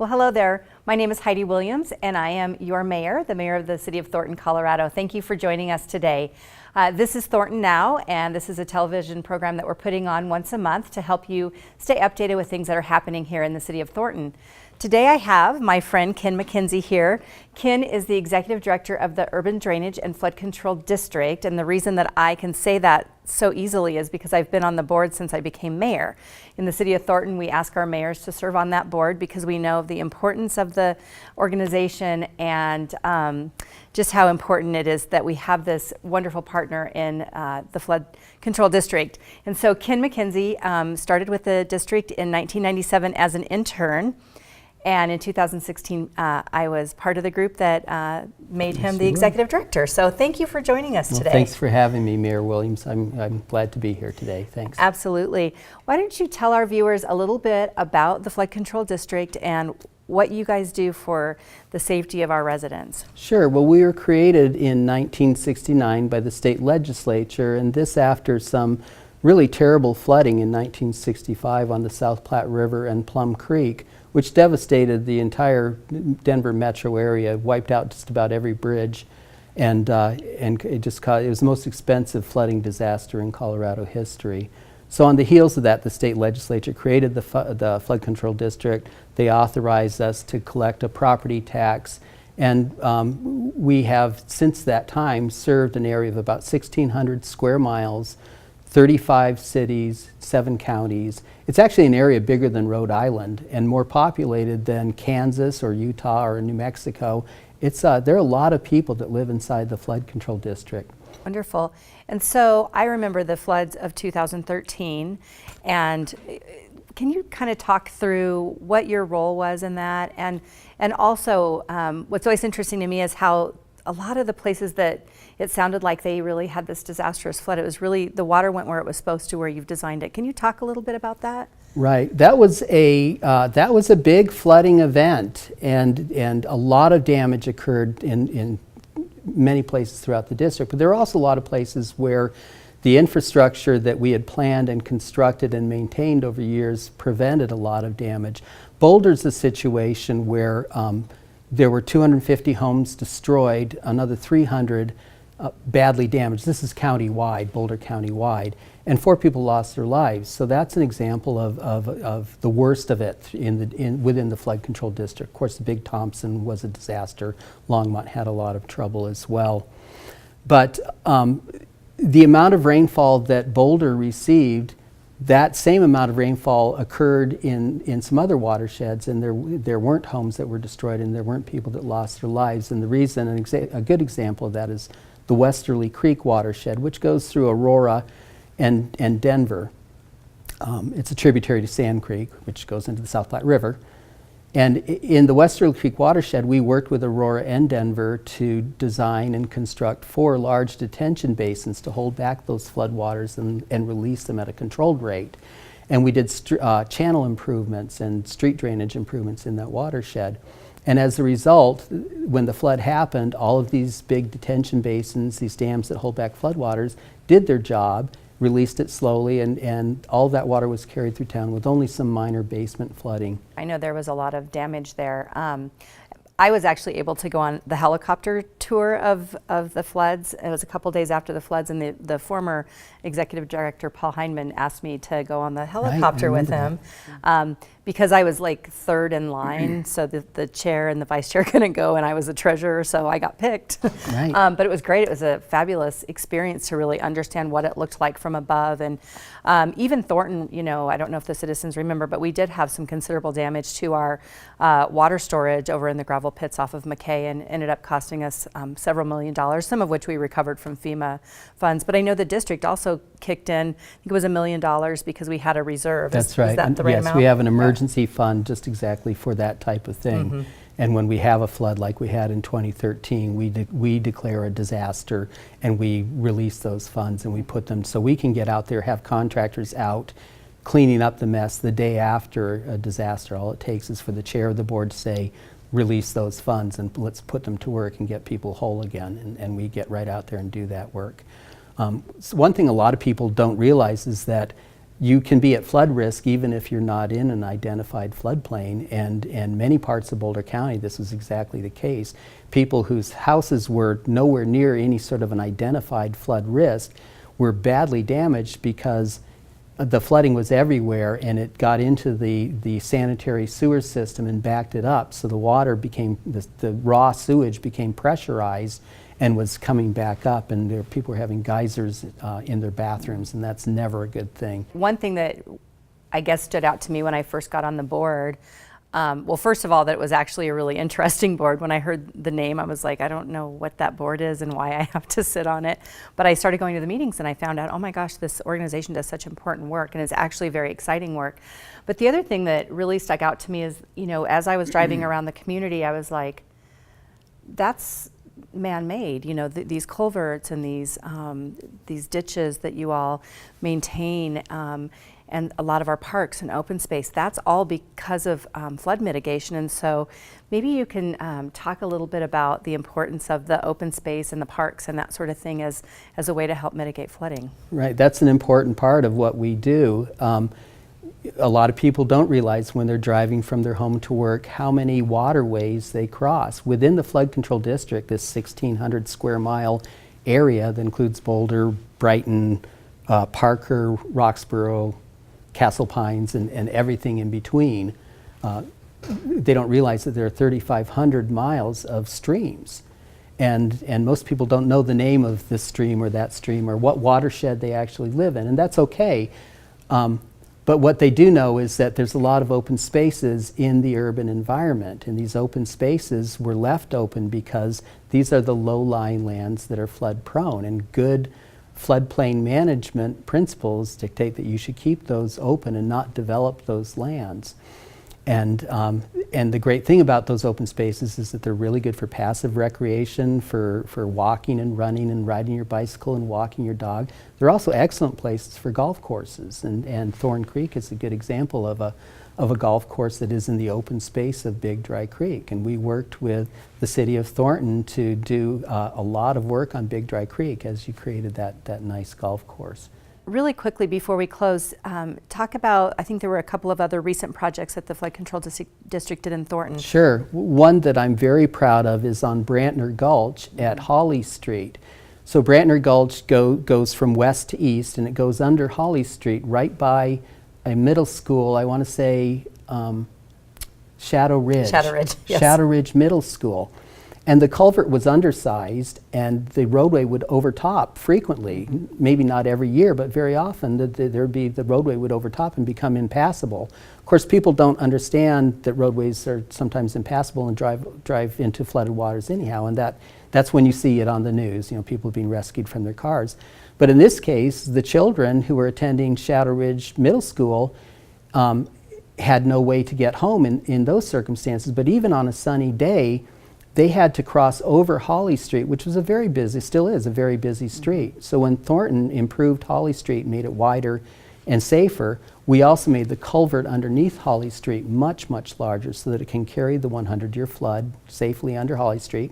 Well, hello there. My name is Heidi Williams, and I am your mayor, the mayor of the city of Thornton, Colorado. Thank you for joining us today. This is Thornton Now, and this is a television program that we're putting on once a month to help you stay updated with things that are happening here in the city of Thornton. Today I have my friend Ken McKenzie here. Ken is the executive director of the Urban Drainage and Flood Control District, and the reason that I can say that so easily is because I've been on the board since I became mayor. In the city of Thornton, we ask our mayors to serve on that board because we know the importance of the organization and just how important it is that we have this wonderful partner in the Flood Control District. And so Ken McKenzie started with the district in 1997 as an intern. And in 2016, I was part of the group that made him the executive director. So thank you for joining us today. Thanks for having me, Mayor Williams. I'm glad to be here today. Thanks. Absolutely. Why don't you tell our viewers a little bit about the Flood Control District and what you guys do for the safety of our residents? Sure. Well, we were created in 1969 by the state legislature, and this after some really terrible flooding in 1965 on the South Platte River and Plum Creek, which devastated the entire Denver metro area, wiped out just about every bridge, and it was the most expensive flooding disaster in Colorado history. So on the heels of that, the state legislature created the Flood Control District. They authorized us to collect a property tax, and we have since that time served an area of about 1,600 square miles, 35 cities, 7 counties. It's actually an area bigger than Rhode Island and more populated than Kansas or Utah or New Mexico. There are a lot of people that live inside the flood control district. Wonderful. And so I remember the floods of 2013, and can you kind of talk through what your role was in that? And also what's always interesting to me is how a lot of the places that it sounded like they really had this disastrous flood, it was really, the water went where it was supposed to, where you've designed it. Can you talk a little bit about that? Right. That was a big flooding event, and a lot of damage occurred in many places throughout the district. But there are also a lot of places where the infrastructure that we had planned and constructed and maintained over years prevented a lot of damage. Boulder's a situation where there were 250 homes destroyed, another 300 badly damaged. This is county-wide, Boulder County-wide, and 4 people lost their lives. So that's an example of the worst of it within the flood control district. Of course, the Big Thompson was a disaster. Longmont had a lot of trouble as well. But the amount of rainfall that Boulder received, that same amount of rainfall occurred in some other watersheds, and there weren't homes that were destroyed and there weren't people that lost their lives. And the reason, a good example of that is the Westerly Creek watershed, which goes through Aurora and Denver. It's a tributary to Sand Creek, which goes into the South Platte River. And in the Westerly Creek watershed, we worked with Aurora and Denver to design and construct 4 large detention basins to hold back those floodwaters and release them at a controlled rate. And we did channel improvements and street drainage improvements in that watershed. And as a result, when the flood happened, all of these big detention basins, these dams that hold back floodwaters, did their job, released it slowly, and all of that water was carried through town with only some minor basement flooding. I know there was a lot of damage there. I was actually able to go on the helicopter tour of the floods. It was a couple days after the floods, and the former executive director, Paul Heineman, asked me to go on the helicopter with him because I was like 3rd in line, so the chair and the vice chair couldn't go, and I was the treasurer, so I got picked. Right. But it was great. It was a fabulous experience to really understand what it looked like from above. And even Thornton, I don't know if the citizens remember, but we did have some considerable damage to our water storage over in the gravel pits off of McKay, and ended up costing us several $1 million, some of which we recovered from FEMA funds. But I know the district also kicked in, I think it was $1 million because we had a reserve. That's right. Is that the right yes, amount? We have an emergency fund just exactly for that type of thing. Mm-hmm. And when we have a flood like we had in 2013, we declare a disaster, and we release those funds and we put them so we can get out there, have contractors out cleaning up the mess the day after a disaster. All it takes is for the chair of the board to say, release those funds and let's put them to work and get people whole again, and we get right out there and do that work. So one thing a lot of people don't realize is that you can be at flood risk even if you're not in an identified floodplain, and many parts of Boulder County this was exactly the case. People whose houses were nowhere near any sort of an identified flood risk were badly damaged because the flooding was everywhere, and it got into the sanitary sewer system and backed it up, so the water became, the raw sewage became pressurized and was coming back up, and people were having geysers in their bathrooms, and that's never a good thing. One thing that I guess stood out to me when I first got on the board, well, first of all, that it was actually a really interesting board. When I heard the name, I was like, I don't know what that board is and why I have to sit on it. But I started going to the meetings and I found out, oh my gosh, this organization does such important work, and it's actually very exciting work. But the other thing that really stuck out to me is, you know, as I was driving around the community, I was like, that's man-made, you know, these culverts and these ditches that you all maintain, and a lot of our parks and open space, that's all because of flood mitigation. And so maybe you can talk a little bit about the importance of the open space and the parks and that sort of thing as a way to help mitigate flooding. Right, that's an important part of what we do. A lot of people don't realize when they're driving from their home to work how many waterways they cross. Within the flood control district, this 1,600 square mile area that includes Boulder, Brighton, Parker, Roxborough, Castle Pines, and everything in between, they don't realize that there are 3,500 miles of streams. And most people don't know the name of this stream or that stream or what watershed they actually live in, and that's okay. But what they do know is that there's a lot of open spaces in the urban environment, and these open spaces were left open because these are the low-lying lands that are flood prone, and good floodplain management principles dictate that you should keep those open and not develop those lands. And the great thing about those open spaces is that they're really good for passive recreation, for walking and running and riding your bicycle and walking your dog. They're also excellent places for golf courses, and Thorn Creek is a good example of a golf course that is in the open space of Big Dry Creek. And we worked with the city of Thornton to do a lot of work on Big Dry Creek as you created that nice golf course. Really quickly before we close, talk about, I think there were a couple of other recent projects that the Flood Control District did in Thornton. Sure. One that I'm very proud of is on Brantner Gulch at Holly Street. So Brantner Gulch goes from west to east, and it goes under Holly Street right by a middle school, I want to say Shadow Ridge. Shadow Ridge, yes. Shadow Ridge Middle School. And the culvert was undersized, and the roadway would overtop frequently, maybe not every year, but very often the roadway would overtop and become impassable. Of course, people don't understand that roadways are sometimes impassable and drive into flooded waters anyhow, and that's when you see it on the news, you know, people being rescued from their cars. But in this case, the children who were attending Shadow Ridge Middle School had no way to get home in those circumstances, but even on a sunny day, they had to cross over Holly Street, which was still is a very busy street. So when Thornton improved Holly Street and made it wider and safer, we also made the culvert underneath Holly Street much, much larger so that it can carry the 100-year flood safely under Holly Street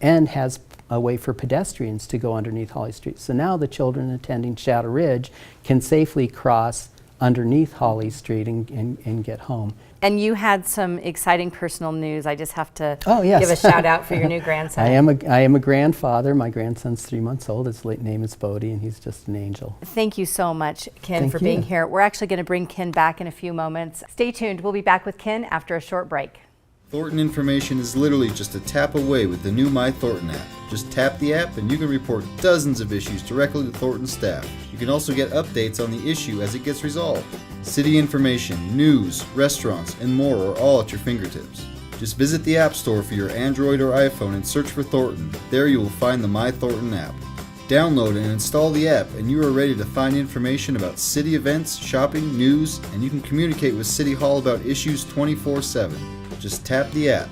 and has a way for pedestrians to go underneath Holly Street. So now the children attending Shadow Ridge can safely cross underneath Holly Street and get home. And you had some exciting personal news. I just have to yes. give a shout out for your new grandson. I am a grandfather. My grandson's 3 months old. His name is Bodie, and he's just an angel. Thank you so much, Ken, Thank for you. being here. We're actually going to bring Ken back in a few moments. Stay tuned. We'll be back with Ken after a short break. Thornton information is literally just a tap away with the new My Thornton app. Just tap the app and you can report dozens of issues directly to Thornton staff. You can also get updates on the issue as it gets resolved. City information, news, restaurants, and more are all at your fingertips. Just visit the App Store for your Android or iPhone and search for Thornton. There you will find the My Thornton app. Download and install the app and you are ready to find information about city events, shopping, news, and you can communicate with City Hall about issues 24/7. Just tap the app.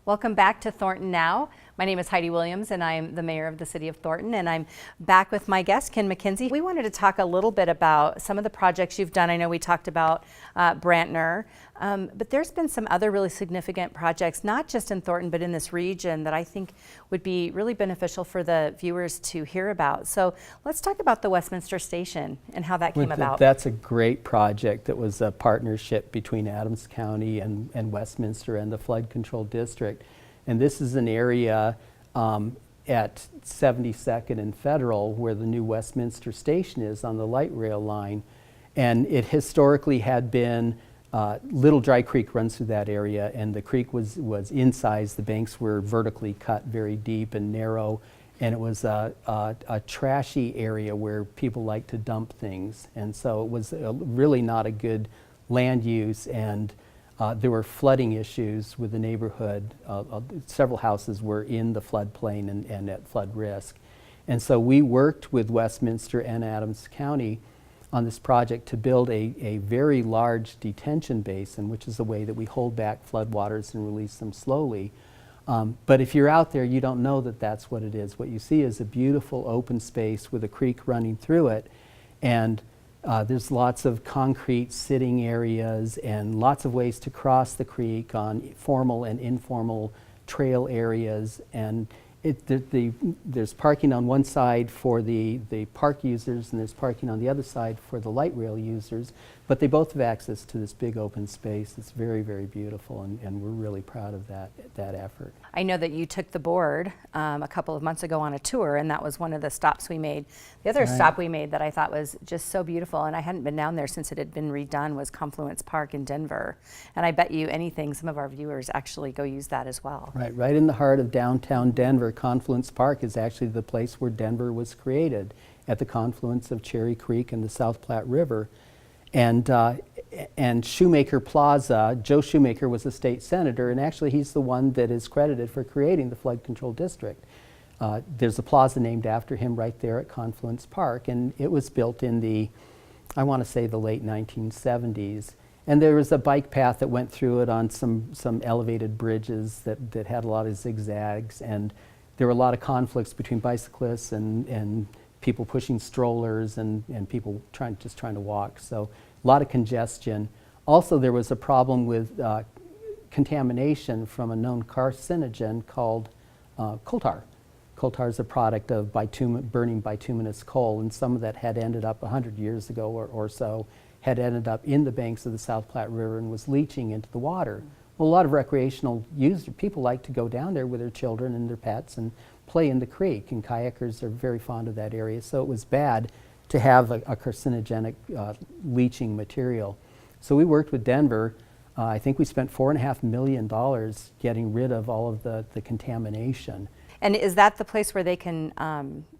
Welcome back to Thornton Now. My name is Heidi Williams, and I'm the mayor of the city of Thornton, and I'm back with my guest, Ken McKenzie. We wanted to talk a little bit about some of the projects you've done. I know we talked about Brantner, but there's been some other really significant projects, not just in Thornton, but in this region that I think would be really beneficial for the viewers to hear about. So let's talk about the Westminster Station and how that came about. That's a great project. That was a partnership between Adams County and Westminster and the Flood Control District. And this is an area at 72nd and Federal where the new Westminster Station is on the light rail line. And it historically had been, Little Dry Creek runs through that area, and the creek was incised. The banks were vertically cut very deep and narrow, and it was a trashy area where people like to dump things. And so it was really not a good land use, and there were flooding issues with the neighborhood. Several houses were in the floodplain and at flood risk. And so we worked with Westminster and Adams County on this project to build a very large detention basin, which is the way that we hold back floodwaters and release them slowly. But if you're out there, you don't know that that's what it is. What you see is a beautiful open space with a creek running through it, and there's lots of concrete sitting areas and lots of ways to cross the creek on formal and informal trail areas. And there's parking on one side for the park users, and there's parking on the other side for the light rail users. But they both have access to this big open space. It's very, very beautiful, and we're really proud of that effort. I know that you took the board a couple of months ago on a tour, and that was one of the stops we made. The other stop we made that I thought was just so beautiful, and I hadn't been down there since it had been redone, was Confluence Park in Denver. And I bet you anything, some of our viewers actually go use that as well. Right in the heart of downtown Denver, Confluence Park is actually the place where Denver was created, at the confluence of Cherry Creek and the South Platte River. And Shoemaker Plaza, Joe Shoemaker was a state senator, and actually he's the one that is credited for creating the flood control district. There's a plaza named after him right there at Confluence Park, and it was built in the, I want to say, the late 1970s. And there was a bike path that went through it on some elevated bridges that had a lot of zigzags, and there were a lot of conflicts between bicyclists and people pushing strollers and people just trying to walk. So a lot of congestion. Also, there was a problem with contamination from a known carcinogen called coal tar. Coal tar is a product of burning bituminous coal, and some of that had ended up 100 years ago or so, had ended up in the banks of the South Platte River and was leaching into the water. Well, a lot of recreational people like to go down there with their children and their pets and play in the creek, and kayakers are very fond of that area. So it was bad to have a carcinogenic leaching material. So we worked with Denver. I think we spent $4.5 million getting rid of all of the contamination. And is that the place where they can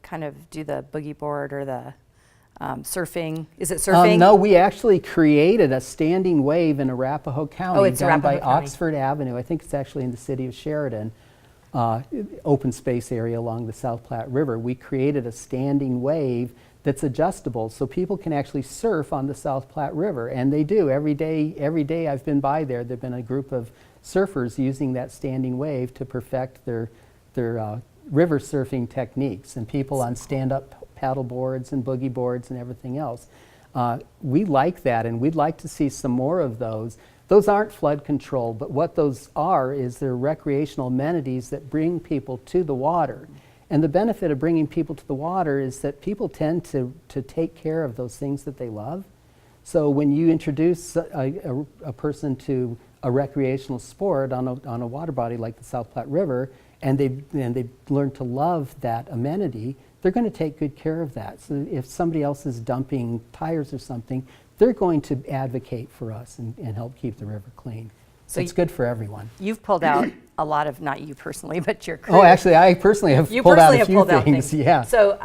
kind of do the boogie board or the surfing? Is it surfing? No, we actually created a standing wave in Arapahoe County down by Oxford Avenue. I think it's actually in the city of Sheridan. Open space area along the South Platte River. We created a standing wave that's adjustable, so people can actually surf on the South Platte River, and they do every day. Every day I've been by there, there've been a group of surfers using that standing wave to perfect their river surfing techniques, and people on stand-up paddle boards and boogie boards and everything else. We like that, and we'd like to see some more of those. Those aren't flood control, but what those are is they're recreational amenities that bring people to the water. And the benefit of bringing people to the water is that people tend to take care of those things that they love. So when you introduce a person to a recreational sport on a water body like the South Platte River, and they learn to love that amenity, they're going to take good care of that. So if somebody else is dumping tires or something, they're going to advocate for us and help keep the river clean. So it's good for everyone. You've pulled out a lot of, not you personally, but your crew. Oh, actually, I personally have pulled out a few things. Yeah. So,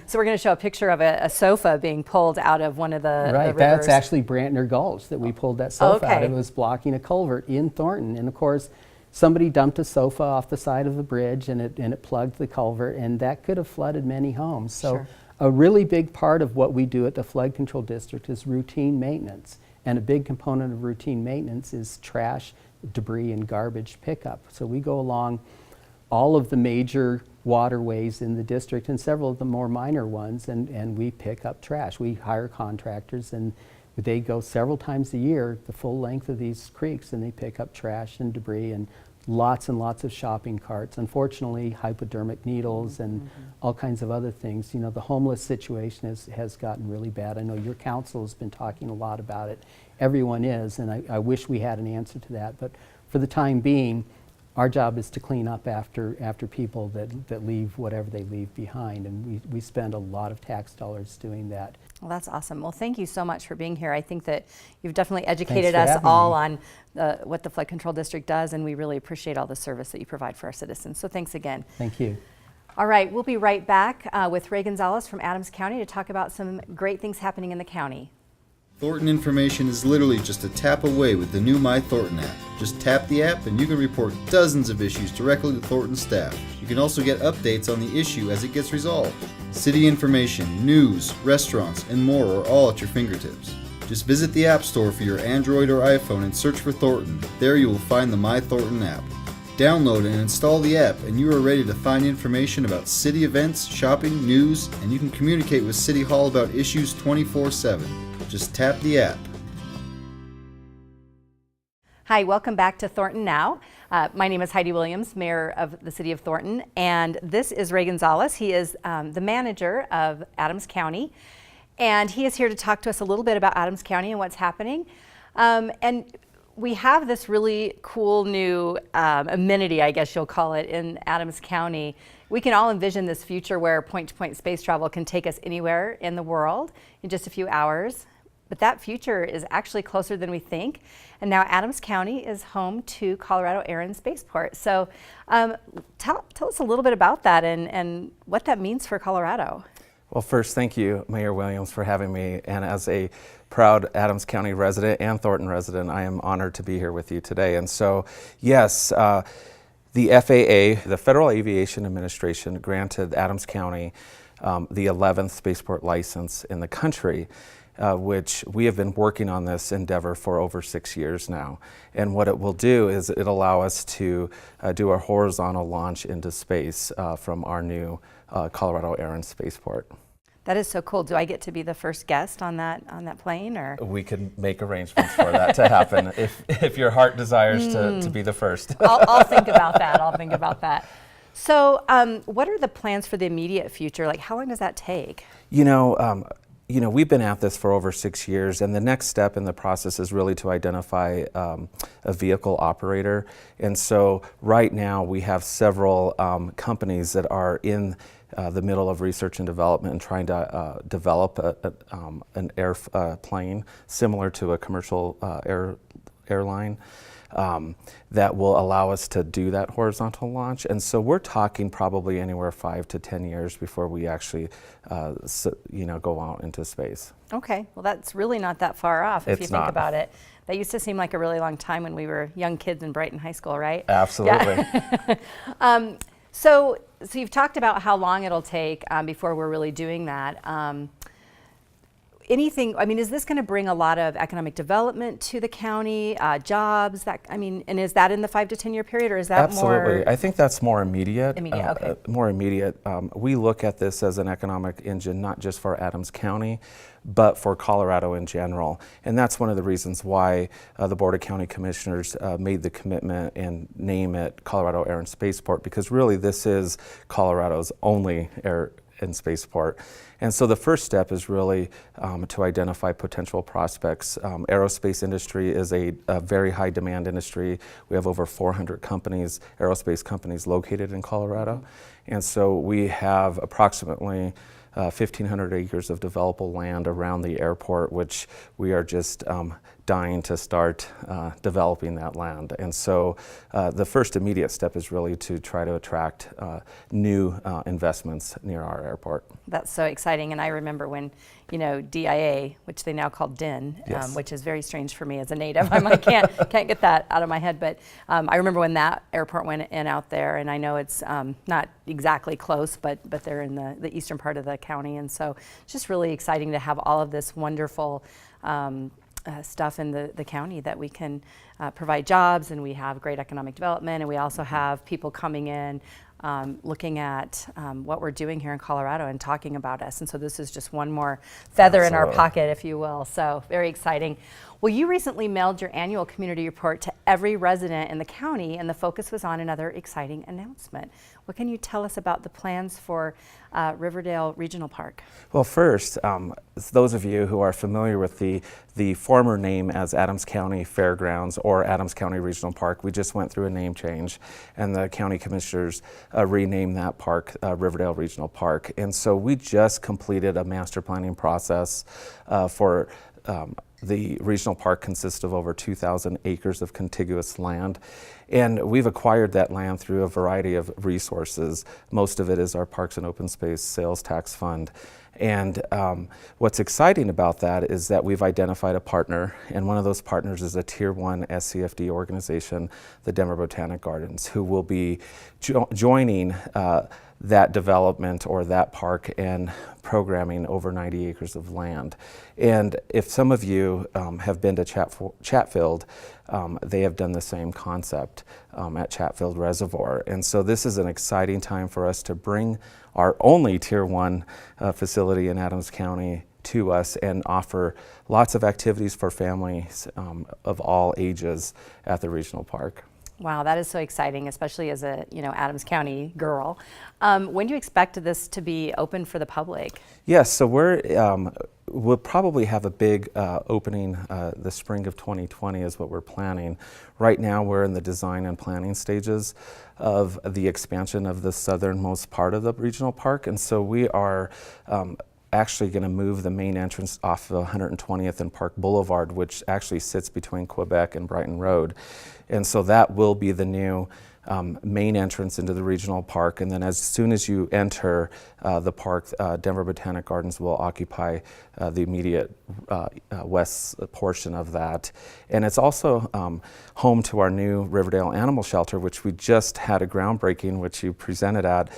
so we're going to show a picture of a sofa being pulled out of one of the rivers. That's actually Brantner Gulch that we pulled that sofa out. It was blocking a culvert in Thornton, and of course, somebody dumped a sofa off the side of the bridge, and it plugged the culvert, and that could have flooded many homes. So, a really big part of what we do at the Flood Control District is routine maintenance. And a big component of routine maintenance is trash, debris, and garbage pickup. So we go along all of the major waterways in the district and several of the more minor ones, and we pick up trash. We hire contractors, and they go several times a year the full length of these creeks, and they pick up trash and debris and lots of shopping carts. Unfortunately, hypodermic needles and all kinds of other things. You know, the homeless situation has gotten really bad. I know your council has been talking a lot about it. Everyone is, and I wish we had an answer to that. But for the time being, our job is to clean up after people that leave whatever they leave behind, and we spend a lot of tax dollars doing that. Well, that's awesome. Well, thank you so much for being here. I think that you've definitely educated Thanks for us having all me. on what the Flood Control District does, and we really appreciate all the service that you provide for our citizens. So thanks again. Thank you. All right, we'll be right back with Ray Gonzalez from Adams County to talk about some great things happening in the county. Thornton information is literally just a tap away with the new My Thornton app. Just tap the app and you can report dozens of issues directly to Thornton staff. You can also get updates on the issue as it gets resolved. City information, news, restaurants, and more are all at your fingertips. Just visit the App Store for your Android or iPhone and search for Thornton. There you will find the My Thornton app. Download and install the app and you are ready to find information about city events, shopping, news, and you can communicate with City Hall about issues 24/7. Just tap the app. Hi, welcome back to Thornton Now. My name is Heidi Williams, Mayor of the City of Thornton, and this is Ray Gonzalez. He is the manager of Adams County, and he is here to talk to us a little bit about Adams County and what's happening. And we have this really cool new amenity, I guess you'll call it, in Adams County. We can all envision this future where point-to-point space travel can take us anywhere in the world in just a few hours. But that future is actually closer than we think. And now Adams County is home to Colorado Air and Spaceport. So tell us a little bit about that and what that means for Colorado. Well, first, thank you, Mayor Williams, for having me. And as a proud Adams County resident and Thornton resident, I am honored to be here with you today. And so, yes, the FAA, the Federal Aviation Administration, granted Adams County the 11th spaceport license in the country. Which we have been working on this endeavor for over 6 years now. And what it will do is it'll allow us to do a horizontal launch into space from our new Colorado Air and Spaceport. That is so cool. Do I get to be the first guest on that plane, or? We can make arrangements for that to happen if your heart desires to be the first. I'll think about that. I'll think about that. So what are the plans for the immediate future? Like, how long does that take? You know, we've been at this for over 6 years, and the next step in the process is really to identify a vehicle operator. And so right now we have several companies that are in the middle of research and development and trying to develop an airplane similar to a commercial airline. That will allow us to do that horizontal launch. And so we're talking probably anywhere 5 to 10 years before we actually, go out into space. Okay, well that's really not that far off if you It's think not. about it. That used to seem like a really long time when we were young kids in Brighton High School, right? Absolutely. Yeah. So you've talked about how long it'll take before we're really doing that. Is this going to bring a lot of economic development to the county, jobs? And is that in the 5 to 10 year period, or is that Absolutely. more? I think that's more immediate. Okay. More immediate. We look at this as an economic engine, not just for Adams County, but for Colorado in general. And that's one of the reasons why the Board of County Commissioners made the commitment and name it Colorado Air and Spaceport, because really this is Colorado's only air and spaceport. And so the first step is really to identify potential prospects. Aerospace industry is a very high demand industry. We have over 400 companies, aerospace companies located in Colorado. And so we have approximately 1,500 acres of developable land around the airport, which we are just dying to start developing that land. And so the first immediate step is really to try to attract new investments near our airport. That's so exciting. And I remember when, DIA, which they now call DIN, Yes. which is very strange for me as a native. I can't get that out of my head. But I remember when that airport went in out there, and I know it's not exactly close, but they're in the eastern part of the county. And so it's just really exciting to have all of this wonderful stuff in the county that we can provide jobs, and we have great economic development, and we also have people coming in looking at what we're doing here in Colorado and talking about us. And so this is just one more feather in our pocket, if you will. So very exciting. Well, you recently mailed your annual community report to every resident in the county, and the focus was on another exciting announcement. What can you tell us about the plans for Riverdale Regional Park? Well, first, those of you who are familiar with the former name as Adams County Fairgrounds or Adams County Regional Park, we just went through a name change, and the county commissioners renamed that park Riverdale Regional Park. And so we just completed a master planning process for the regional park. Consists of over 2,000 acres of contiguous land, and we've acquired that land through a variety of resources. Most of it is our Parks and Open Space Sales Tax Fund. And what's exciting about that is that we've identified a partner, and one of those partners is a Tier 1 SCFD organization, the Denver Botanic Gardens, who will be joining that development or that park and programming over 90 acres of land. And if some of you have been to Chatfield, they have done the same concept at Chatfield Reservoir. And so this is an exciting time for us to bring our only Tier 1 facility in Adams County to us and offer lots of activities for families of all ages at the regional park. Wow, that is so exciting, especially as a Adams County girl. When do you expect this to be open for the public? Yes, so we'll probably have a big opening the spring of 2020 is what we're planning. Right now we're in the design and planning stages of the expansion of the southernmost part of the regional park, and so we are actually going to move the main entrance off of 120th and Park Boulevard, which actually sits between Quebec and Brighton Road. And so that will be the new main entrance into the regional park. And then as soon as you enter the park, Denver Botanic Gardens will occupy the immediate west portion of that. And it's also home to our new Riverdale Animal Shelter, which we just had a groundbreaking, which you presented at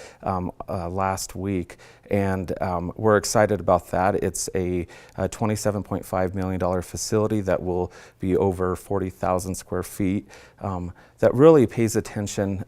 last week. And we're excited about that. It's a $27.5 million facility that will be over 40,000 square feet that really pays attention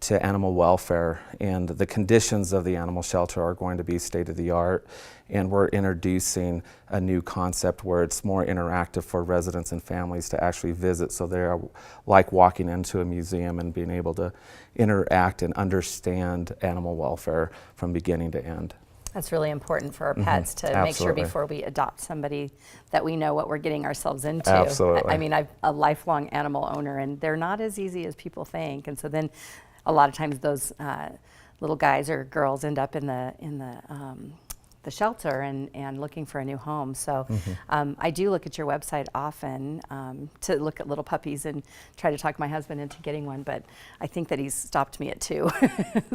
to animal welfare, and the conditions of the animal shelter are going to be state of the art. And we're introducing a new concept where it's more interactive for residents and families to actually visit, so they're like walking into a museum and being able to interact and understand animal welfare from beginning to end. That's really important for our pets to make sure before we adopt somebody that we know what we're getting ourselves into. Absolutely. I mean, I'm a lifelong animal owner, and they're not as easy as people think. And so then a lot of times those little guys or girls end up in the shelter and looking for a new home. So I do look at your website often to look at little puppies and try to talk my husband into getting one, but I think that he's stopped me at 2.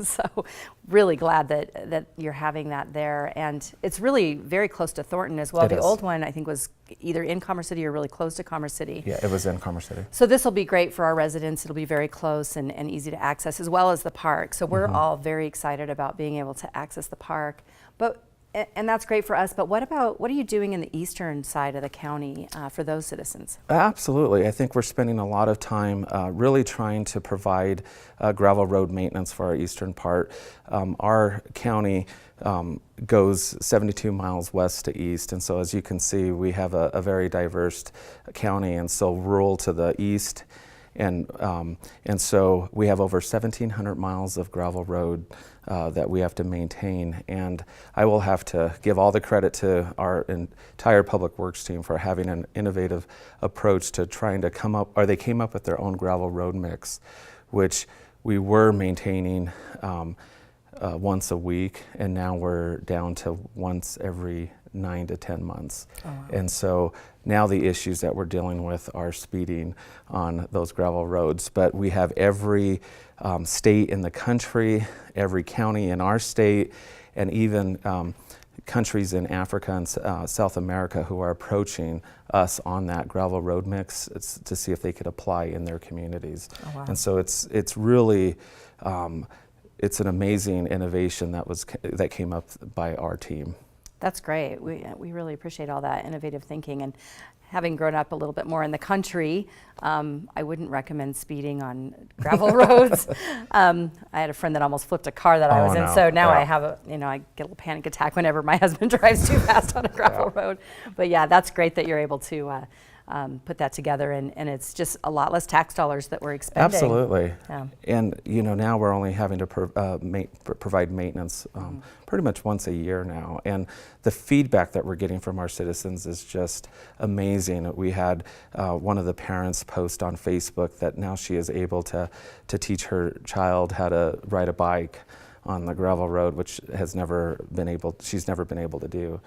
So really glad that you're having that there. And it's really very close to Thornton as well. The old one I think was either in Commerce City or really close to Commerce City. Yeah, it was in Commerce City. So this will be great for our residents. It'll be very close and easy to access, as well as the park. So we're all very excited about being able to access the park. And that's great for us, but what are you doing in the eastern side of the county for those citizens? Absolutely. I think we're spending a lot of time really trying to provide gravel road maintenance for our eastern part. Our county goes 72 miles west to east, and so as you can see, we have a very diverse county, and so rural to the east. And so we have over 1,700 miles of gravel road that we have to maintain. And I will have to give all the credit to our entire public works team for having an innovative approach to trying to they came up with their own gravel road mix, which we were maintaining once a week, and now we're down to once every 9 to 10 months. Oh, wow. And so now the issues that we're dealing with are speeding on those gravel roads. But we have every state in the country, every county in our state, and even countries in Africa and South America who are approaching us on that gravel road mix to see if they could apply in their communities. Oh, wow. And so it's really it's an amazing innovation that came up by our team. That's great. We really appreciate all that innovative thinking. And having grown up a little bit more in the country, I wouldn't recommend speeding on gravel roads. I had a friend that almost flipped a car that I was in, no. so now Yeah. I have I get a little panic attack whenever my husband drives too fast on a gravel road. But yeah, that's great that you're able to put that together, and it's just a lot less tax dollars that we're expending. Absolutely. Yeah. And now we're only having to provide maintenance pretty much once a year now. And the feedback that we're getting from our citizens is just amazing. We had one of the parents post on Facebook that now she is able to teach her child how to ride a bike on the gravel road, which she's never been able to do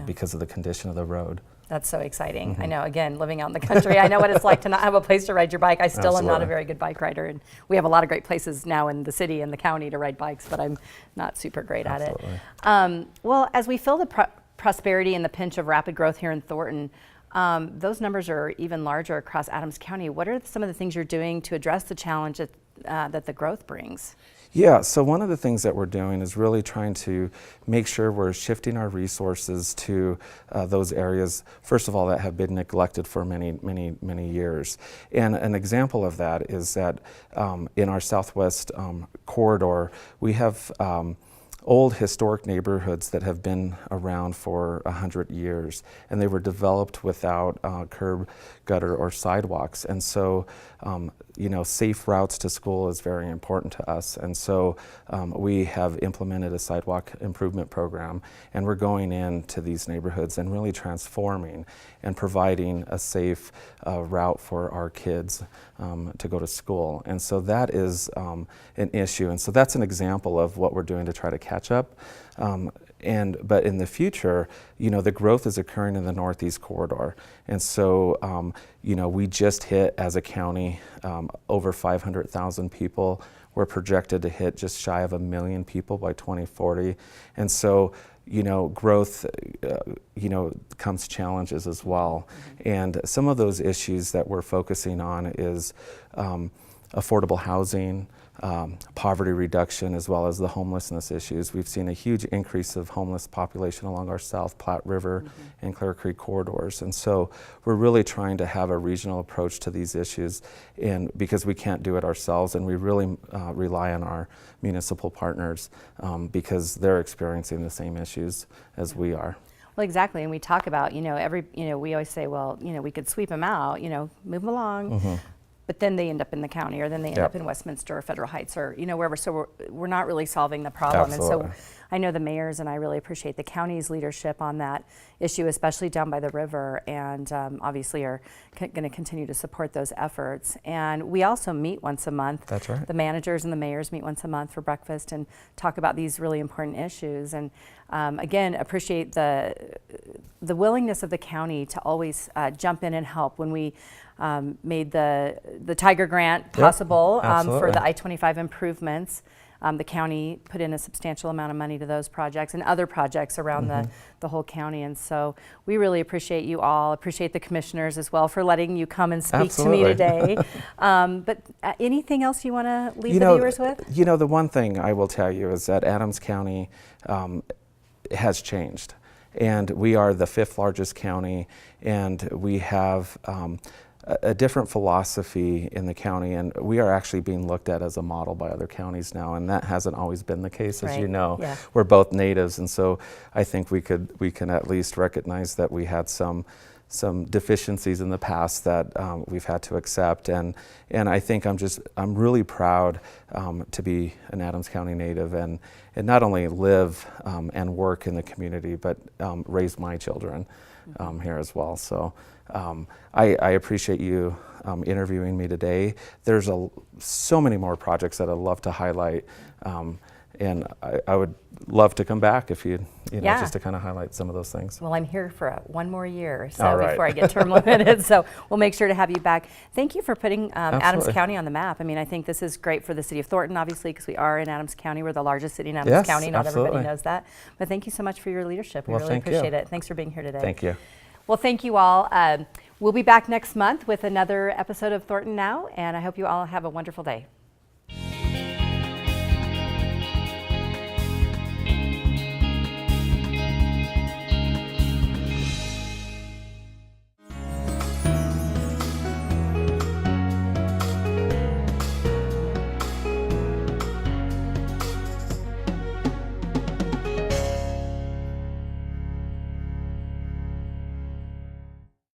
because of the condition of the road. That's so exciting. I know, again, living out in the country, I know what it's like to not have a place to ride your bike. I still am not a Absolutely. very good bike rider, and we have a lot of great places now in the city and the county to ride bikes, but I'm not super great at it. Well, as we feel the prosperity and the pinch of rapid growth here in Thornton, those numbers are even larger across Adams County. What are some of the things you're doing to address the challenge that the growth brings? Yeah, so one of the things that we're doing is really trying to make sure we're shifting our resources to those areas, first of all, that have been neglected for many, many, many years. And an example of that is that in our southwest corridor, we have old historic neighborhoods that have been around for 100 years, and they were developed without curb, gutter, or sidewalks. And so, safe routes to school is very important to us. And so we have implemented a sidewalk improvement program, and we're going into these neighborhoods and really transforming and providing a safe route for our kids to go to school. And so that is an issue. And so that's an example of what we're doing to try to catch up. But in the future, the growth is occurring in the Northeast corridor. And so, we just hit, as a county, over 500,000 people. We're projected to hit just shy of 1 million people by 2040. And so, growth, comes challenges as well. And some of those issues that we're focusing on is affordable housing, poverty reduction, as well as the homelessness issues. We've seen a huge increase of homeless population along our South Platte River and Clear Creek corridors. And so we're really trying to have a regional approach to these issues, and because we can't do it ourselves, and we really rely on our municipal partners because they're experiencing the same issues as we are. Well, exactly, and we talk about, we always say, well, we could sweep them out, move them along. But then they end up in the county, or then they end up in Westminster or Federal Heights, or wherever. So we're not really solving the problem. Absolutely. And so I know the mayors, and I really appreciate the county's leadership on that issue, especially down by the river, and obviously are going to continue to support those efforts. And we also meet once a month. That's right. The managers and the mayors meet once a month for breakfast and talk about these really important issues. And again, appreciate the willingness of the county to always jump in and help. When we made the Tiger Grant possible for the I-25 improvements, the county put in a substantial amount of money to those projects and other projects around the whole county. And so we really appreciate you all, appreciate the commissioners as well for letting you come and speak to me today. But anything else you want to leave the viewers with? The one thing I will tell you is that Adams County has changed. And we are the 5th largest county, and we have a different philosophy in the county, and we are actually being looked at as a model by other counties now, and that hasn't always been the case, as you know. Yeah. We're both natives, and so I think we can at least recognize that we had some deficiencies in the past that we've had to accept, and I think I'm really proud to be an Adams County native and not only live and work in the community, but raise my children here as well. So I appreciate you interviewing me today. There's so many more projects that I'd love to highlight, and I would love to come back if you just to kind of highlight some of those things. Well, I'm here for one more year, so All right. before I get term limited, so we'll make sure to have you back. Thank you for putting Adams Absolutely. County on the map. I mean, I think this is great for the city of Thornton, obviously, because we are in Adams County. We're the largest city in Adams County. Not everybody knows that. But thank you so much for your leadership. We Well, really thank appreciate you. it. Thanks for being here today. Thank you. Well, thank you all. We'll be back next month with another episode of Thornton Now, and I hope you all have a wonderful day.